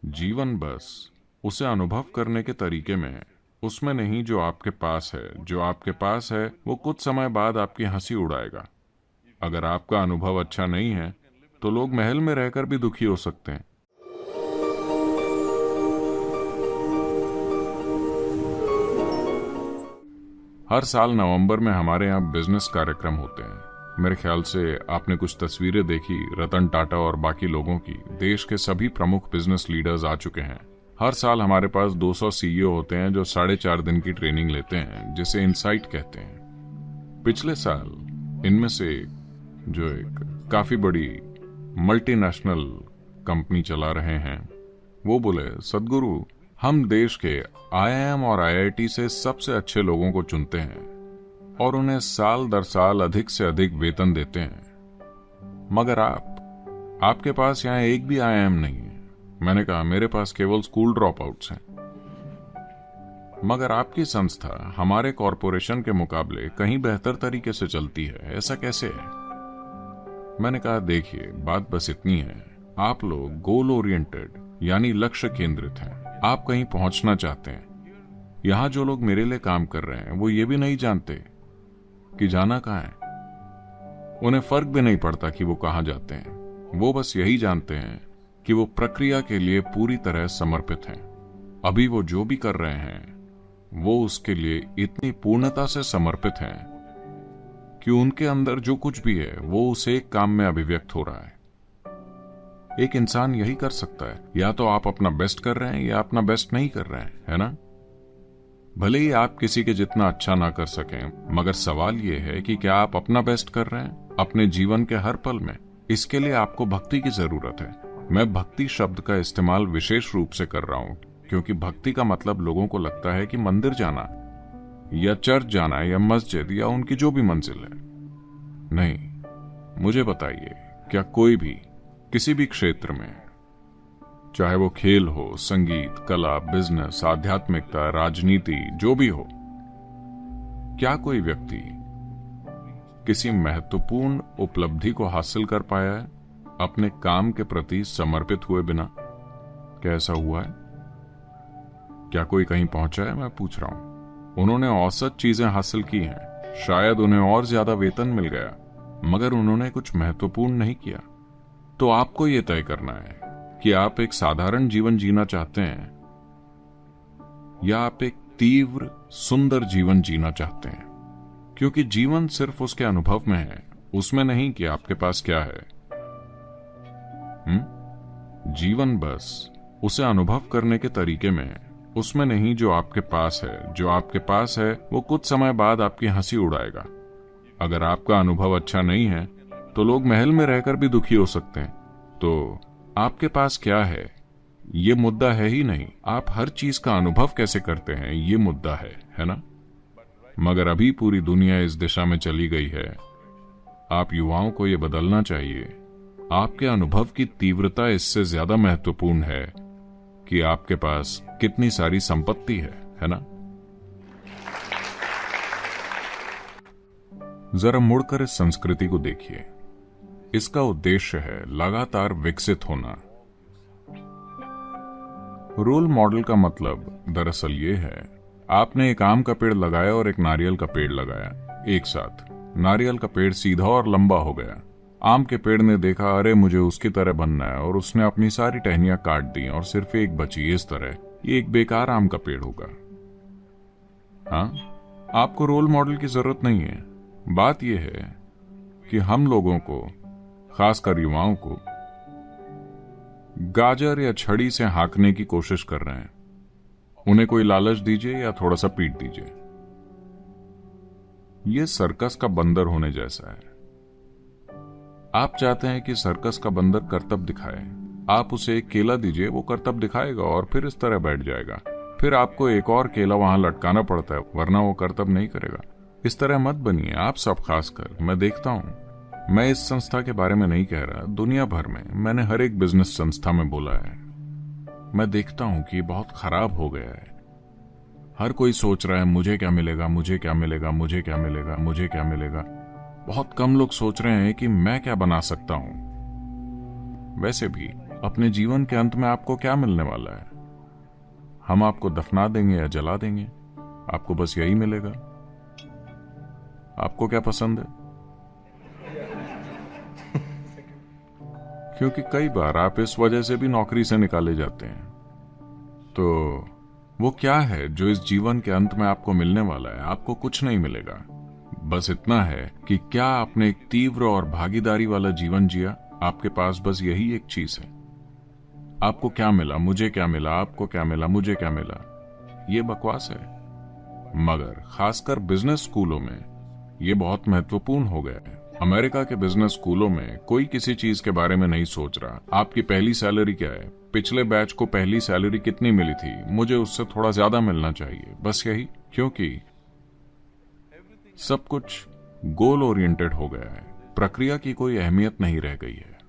जीवन बस उसे अनुभव करने के तरीके में है, उसमें नहीं जो आपके पास है। जो आपके पास है वो कुछ समय बाद आपकी हंसी उड़ाएगा। अगर आपका अनुभव अच्छा नहीं है तो लोग महल में रहकर भी दुखी हो सकते हैं। हर साल नवंबर में हमारे यहाँ बिजनेस कार्यक्रम होते हैं। मेरे ख्याल से आपने कुछ तस्वीरें देखी, रतन टाटा और बाकी लोगों की। देश के सभी प्रमुख बिजनेस लीडर्स आ चुके हैं। हर साल हमारे पास 200 सीईओ होते हैं जो 4.5 दिन की ट्रेनिंग लेते हैं, जिसे इनसाइट कहते हैं। पिछले साल इनमें से जो एक काफी बड़ी मल्टीनेशनल कंपनी चला रहे हैं, वो बोले, सदगुरु, हम देश के आईआईएम और आईआईटी से सबसे अच्छे लोगों को चुनते हैं और उन्हें साल दर साल अधिक से अधिक वेतन देते हैं, मगर आपके पास यहाँ एक भी आईआईएम नहीं है। मैंने कहा, मेरे पास केवल स्कूल ड्रॉप आउट्स हैं। मगर आपकी संस्था हमारे कॉरपोरेशन के मुकाबले कहीं बेहतर तरीके से चलती है, ऐसा कैसे है? मैंने कहा, देखिए, बात बस इतनी है, आप लोग गोल ओरिएंटेड यानी लक्ष्य केंद्रित हैं। आप कहीं पहुंचना चाहते हैं। यहां जो लोग मेरे लिए काम कर रहे हैं वो ये भी नहीं जानते कि जाना कहां है। उन्हें फर्क भी नहीं पड़ता कि वो कहां जाते हैं। वो बस यही जानते हैं कि वो प्रक्रिया के लिए पूरी तरह समर्पित हैं। अभी वो जो भी कर रहे हैं वो उसके लिए इतनी पूर्णता से समर्पित हैं कि उनके अंदर जो कुछ भी है वो उस एक काम में अभिव्यक्त हो रहा है। एक इंसान यही कर सकता है। या तो आप अपना बेस्ट कर रहे हैं या अपना बेस्ट नहीं कर रहे हैं, है ना? भले ही आप किसी के जितना अच्छा ना कर सकें, मगर सवाल यह है कि क्या आप अपना बेस्ट कर रहे हैं अपने जीवन के हर पल में? इसके लिए आपको भक्ति की जरूरत है। मैं भक्ति शब्द का इस्तेमाल विशेष रूप से कर रहा हूं क्योंकि भक्ति का मतलब लोगों को लगता है कि मंदिर जाना या चर्च जाना या मस्जिद या उनकी जो भी मंजिल है। नहीं, मुझे बताइए, क्या कोई भी किसी भी क्षेत्र में, चाहे वो खेल हो, संगीत, कला, बिजनेस, आध्यात्मिकता, राजनीति, जो भी हो, क्या कोई व्यक्ति किसी महत्वपूर्ण उपलब्धि को हासिल कर पाया है अपने काम के प्रति समर्पित हुए बिना? क्या ऐसा हुआ है? क्या कोई कहीं पहुंचा है? मैं पूछ रहा हूं। उन्होंने औसत चीजें हासिल की हैं, शायद उन्हें और ज्यादा वेतन मिल गया, मगर उन्होंने कुछ महत्वपूर्ण नहीं किया। तो आपको यह तय करना है कि आप एक साधारण जीवन जीना चाहते हैं या आप एक तीव्र, सुंदर जीवन जीना चाहते हैं। क्योंकि जीवन सिर्फ उसके अनुभव में है, उसमें नहीं कि आपके पास क्या है। जीवन बस उसे अनुभव करने के तरीके में है, उसमें नहीं जो आपके पास है। जो आपके पास है वो कुछ समय बाद आपकी हंसी उड़ाएगा। अगर आपका अनुभव अच्छा नहीं है तो लोग महल में रहकर भी दुखी हो सकते हैं। तो आपके पास क्या है, ये मुद्दा है ही नहीं। आप हर चीज का अनुभव कैसे करते हैं, ये मुद्दा है ना? मगर अभी पूरी दुनिया इस दिशा में चली गई है। आप युवाओं को ये बदलना चाहिए। आपके अनुभव की तीव्रता इससे ज्यादा महत्वपूर्ण है कि आपके पास कितनी सारी संपत्ति है ना? जरा मुड़कर इस संस्कृति को देखिए। इसका उद्देश्य है लगातार विकसित होना। रोल मॉडल का मतलब दरअसल ये है, आपने एक आम का पेड़ लगाया और एक नारियल का पेड़ लगाया एक साथ। नारियल का पेड़ सीधा और लंबा हो गया। आम के पेड़ ने देखा, अरे मुझे उसकी तरह बनना है, और उसने अपनी सारी टहनियां काट दी और सिर्फ एक बची। इस तरह ये एक बेकार आम का पेड़ होगा। हाँ, आपको रोल मॉडल की जरूरत नहीं है। बात यह है कि हम लोगों को, खासकर युवाओं को, गाजर या छड़ी से हाँकने की कोशिश कर रहे हैं। उन्हें कोई लालच दीजिए या थोड़ा सा पीट दीजिए। यह सर्कस का बंदर होने जैसा है। आप चाहते हैं कि सर्कस का बंदर करतब दिखाए। आप उसे एक केला दीजिए, वो करतब दिखाएगा और फिर इस तरह बैठ जाएगा। फिर आपको एक और केला वहां लटकाना पड़ता है, वरना वो करतब नहीं करेगा। इस तरह मत बनिए आप सब। खासकर मैं देखता हूं, मैं इस संस्था के बारे में नहीं कह रहा, दुनिया भर में मैंने हर एक बिजनेस संस्था में बोला है, मैं देखता हूं कि बहुत खराब हो गया है। हर कोई सोच रहा है मुझे क्या मिलेगा, मुझे क्या मिलेगा, मुझे क्या मिलेगा, मुझे क्या मिलेगा। बहुत कम लोग सोच रहे हैं कि मैं क्या बना सकता हूं। वैसे भी अपने जीवन के अंत में आपको क्या मिलने वाला है? हम आपको दफना देंगे या जला देंगे, आपको बस यही मिलेगा। आपको क्या पसंद है? क्योंकि कई बार आप इस वजह से भी नौकरी से निकाले जाते हैं। तो वो क्या है जो इस जीवन के अंत में आपको मिलने वाला है? आपको कुछ नहीं मिलेगा। बस इतना है कि क्या आपने एक तीव्र और भागीदारी वाला जीवन जिया? आपके पास बस यही एक चीज है। आपको क्या मिला, मुझे क्या मिला, आपको क्या मिला, मुझे क्या मिला, ये बकवास है। मगर खासकर बिजनेस स्कूलों में ये बहुत महत्वपूर्ण हो गया है। अमेरिका के बिजनेस स्कूलों में कोई किसी चीज के बारे में नहीं सोच रहा। आपकी पहली सैलरी क्या है, पिछले बैच को पहली सैलरी कितनी मिली थी, मुझे उससे थोड़ा ज्यादा मिलना चाहिए, बस यही। क्योंकि सब कुछ गोल ओरिएंटेड हो गया है, प्रक्रिया की कोई अहमियत नहीं रह गई है।